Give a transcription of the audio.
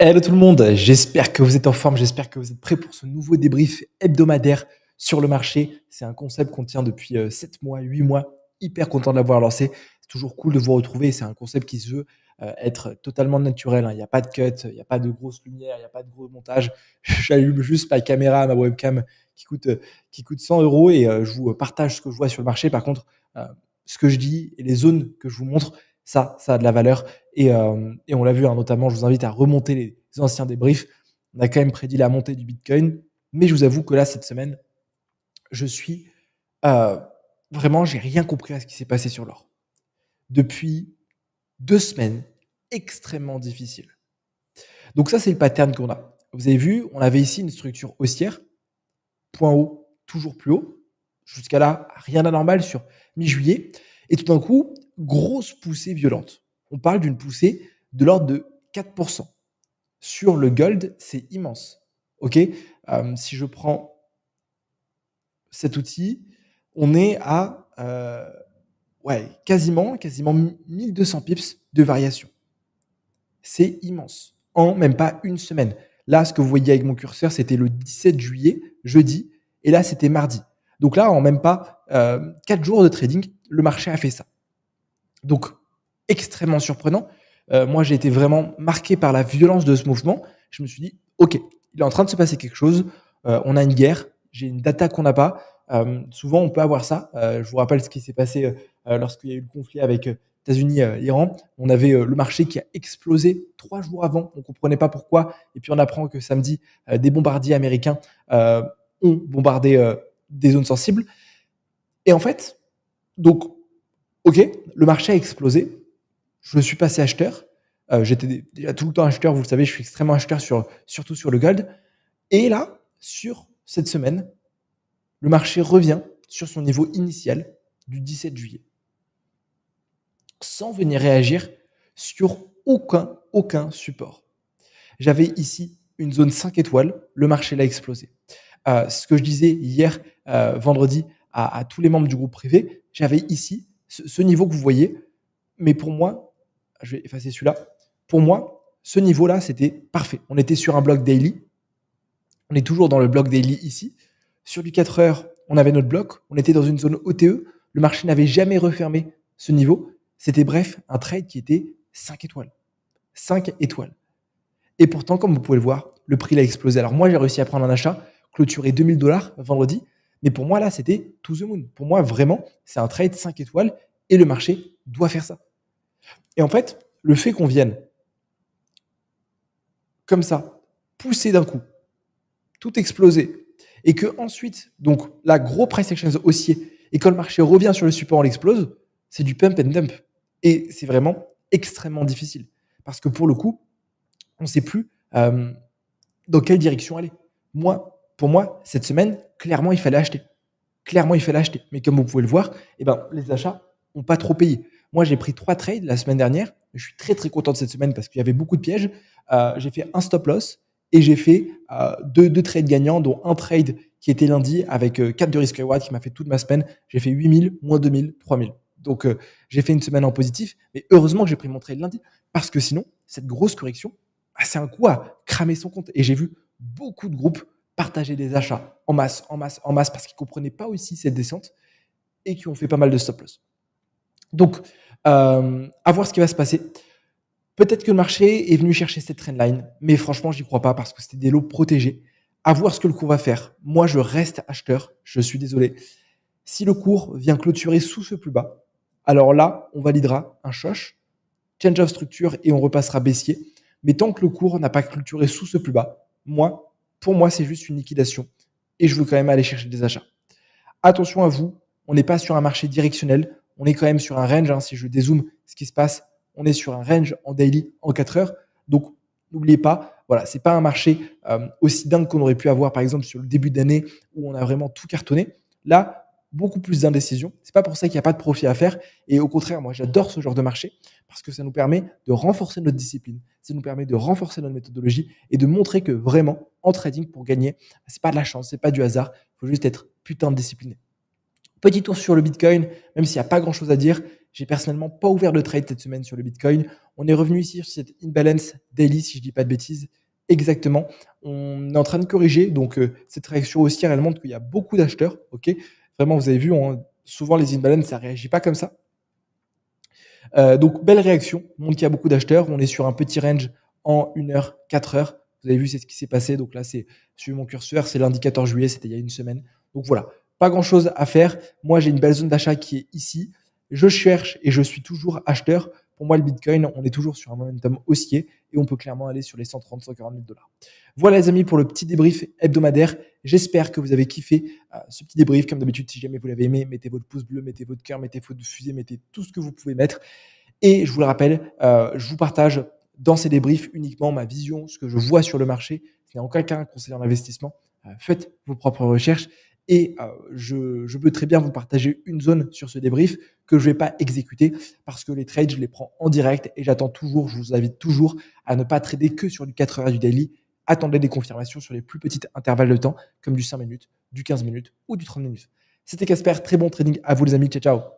Hello tout le monde, j'espère que vous êtes en forme, j'espère que vous êtes prêts pour ce nouveau débrief hebdomadaire sur le marché. C'est un concept qu'on tient depuis 7 mois, 8 mois, hyper content de l'avoir lancé. C'est toujours cool de vous retrouver, c'est un concept qui se veut être totalement naturel, hein. Il n'y a pas de cut, il n'y a pas de grosse lumière, il n'y a pas de gros montage. J'allume juste ma caméra, ma webcam qui coûte 100 euros et je vous partage ce que je vois sur le marché. Par contre, euh, ce que je dis et les zones que je vous montre, ça a de la valeur. Et on l'a vu, hein, notamment, je vous invite à remonter les anciens débriefs. On a quand même prédit la montée du Bitcoin. Mais je vous avoue que là, cette semaine, je suis euh, vraiment, j'ai rien compris à ce qui s'est passé sur l'or. Depuis 2 semaines, extrêmement difficile. Donc ça, c'est le pattern qu'on a. Vous avez vu, on avait ici une structure haussière, point haut, toujours plus haut. Jusqu'à là, rien d'anormal sur mi-juillet. Et tout d'un coup, grosse poussée violente. On parle d'une poussée de l'ordre de 4%. Sur le gold, c'est immense. Ok. Si je prends cet outil, on est à quasiment 1200 pips de variation. C'est immense. En même pas une semaine. Là, ce que vous voyez avec mon curseur, c'était le 17 juillet, jeudi, et là, c'était mardi. Donc là, en même pas 4 jours de trading, le marché a fait ça. Donc, extrêmement surprenant. Moi, j'ai été vraiment marqué par la violence de ce mouvement. Je me suis dit, OK, il est en train de se passer quelque chose. On a une guerre. J'ai une data qu'on n'a pas. Souvent, on peut avoir ça. Je vous rappelle ce qui s'est passé lorsqu'il y a eu le conflit avec États-Unis et Iran. On avait le marché qui a explosé 3 jours avant. On ne comprenait pas pourquoi. Et puis, on apprend que samedi, des bombardiers américains ont bombardé des zones sensibles. Et en fait, donc, OK, le marché a explosé. Je suis passé acheteur. J'étais déjà tout le temps acheteur, vous le savez, je suis extrêmement acheteur surtout sur le gold. Et là, sur cette semaine, le marché revient sur son niveau initial du 17 juillet, sans venir réagir sur aucun support. J'avais ici une zone 5 étoiles, le marché l'a explosé. Ce que je disais hier, vendredi, à tous les membres du groupe privé, j'avais ici ce niveau que vous voyez, mais pour moi, je vais effacer celui-là. Pour moi, ce niveau-là, c'était parfait. On était sur un bloc daily. On est toujours dans le bloc daily ici. Sur du 4 heures, on avait notre bloc. On était dans une zone OTE. Le marché n'avait jamais refermé ce niveau. C'était bref, un trade qui était 5 étoiles. 5 étoiles. Et pourtant, comme vous pouvez le voir, le prix l'a explosé. Alors moi, j'ai réussi à prendre un achat, clôturer $2000 vendredi. Mais pour moi, là, c'était to the moon. Pour moi, vraiment, c'est un trade 5 étoiles et le marché doit faire ça. Et en fait, le fait qu'on vienne comme ça, pousser d'un coup, tout exploser, et que ensuite, donc la gros price action haussier, et quand le marché revient sur le support, on l'explose, c'est du pump and dump. Et c'est vraiment extrêmement difficile. Parce que pour le coup, on ne sait plus dans quelle direction aller. Pour moi, cette semaine, clairement, il fallait acheter. Clairement, il fallait acheter. Mais comme vous pouvez le voir, les achats n'ont pas trop payé. Moi, j'ai pris 3 trades la semaine dernière. Je suis très, très content de cette semaine parce qu'il y avait beaucoup de pièges. J'ai fait un stop loss et j'ai fait deux trades gagnants, dont un trade qui était lundi avec 4 de risk reward qui m'a fait toute ma semaine. J'ai fait 8000, moins 2000, 3000. Donc, j'ai fait une semaine en positif. Mais heureusement que j'ai pris mon trade lundi parce que sinon, cette grosse correction, c'est un coup à cramer son compte. Et j'ai vu beaucoup de groupes partager des achats en masse, parce qu'ils ne comprenaient pas aussi cette descente et qui ont fait pas mal de stop loss. Donc, à voir ce qui va se passer. Peut-être que le marché est venu chercher cette trendline, mais franchement, j'y crois pas parce que c'était des lots protégés. À voir ce que le cours va faire. Moi, je reste acheteur. Je suis désolé. Si le cours vient clôturer sous ce plus bas, alors là, on validera un change of structure et on repassera baissier. Mais tant que le cours n'a pas clôturé sous ce plus bas, pour moi, c'est juste une liquidation et je veux quand même aller chercher des achats. Attention à vous, on n'est pas sur un marché directionnel, on est quand même sur un range. Si je dézoome ce qui se passe, on est sur un range en daily en 4 heures. Donc, n'oubliez pas, voilà, c'est pas un marché aussi dingue qu'on aurait pu avoir, par exemple, sur le début d'année où on a vraiment tout cartonné. Là, beaucoup plus d'indécision. C'est pas pour ça qu'il n'y a pas de profit à faire. Et au contraire, moi, j'adore ce genre de marché parce que ça nous permet de renforcer notre discipline, ça nous permet de renforcer notre méthodologie et de montrer que vraiment, en trading, pour gagner, c'est pas de la chance, c'est pas du hasard. Il faut juste être putain de discipliné. Petit tour sur le Bitcoin, même s'il n'y a pas grand-chose à dire, J'ai personnellement pas ouvert de trade cette semaine sur le Bitcoin. On est revenu ici sur cette imbalance daily, si je dis pas de bêtises. Exactement. On est en train de corriger. Donc, cette réaction haussière, elle montre qu'il y a beaucoup d'acheteurs. Ok. Vraiment, vous avez vu, souvent les imbalances, ça réagit pas comme ça. Donc, belle réaction. Montre qu'il y a beaucoup d'acheteurs. On est sur un petit range en 1 heure, 4 heures. Vous avez vu, c'est ce qui s'est passé. Donc là, c'est sur mon curseur, c'est lundi 14 juillet, c'était il y a une semaine. Donc voilà, pas grand-chose à faire. Moi, j'ai une belle zone d'achat qui est ici. Je cherche et je suis toujours acheteur. Pour moi, le Bitcoin, on est toujours sur un momentum haussier et on peut clairement aller sur les 130, 140 000 dollars. Voilà, les amis, pour le petit débrief hebdomadaire. J'espère que vous avez kiffé ce petit débrief. Comme d'habitude, si jamais vous l'avez aimé, mettez votre pouce bleu, mettez votre cœur, mettez votre fusée, mettez tout ce que vous pouvez mettre. Et je vous le rappelle, je vous partage dans ces débriefs uniquement ma vision, ce que je vois sur le marché. Ce n'est en aucun cas un conseil en investissement. Faites vos propres recherches. Et je peux très bien vous partager une zone sur ce débrief que je ne vais pas exécuter parce que les trades, je les prends en direct et j'attends toujours, je vous invite toujours à ne pas trader que sur du 4 heures du daily. Attendez des confirmations sur les plus petits intervalles de temps, comme du 5 minutes, du 15 minutes ou du 30 minutes. C'était Casper, très bon trading à vous les amis, ciao ciao.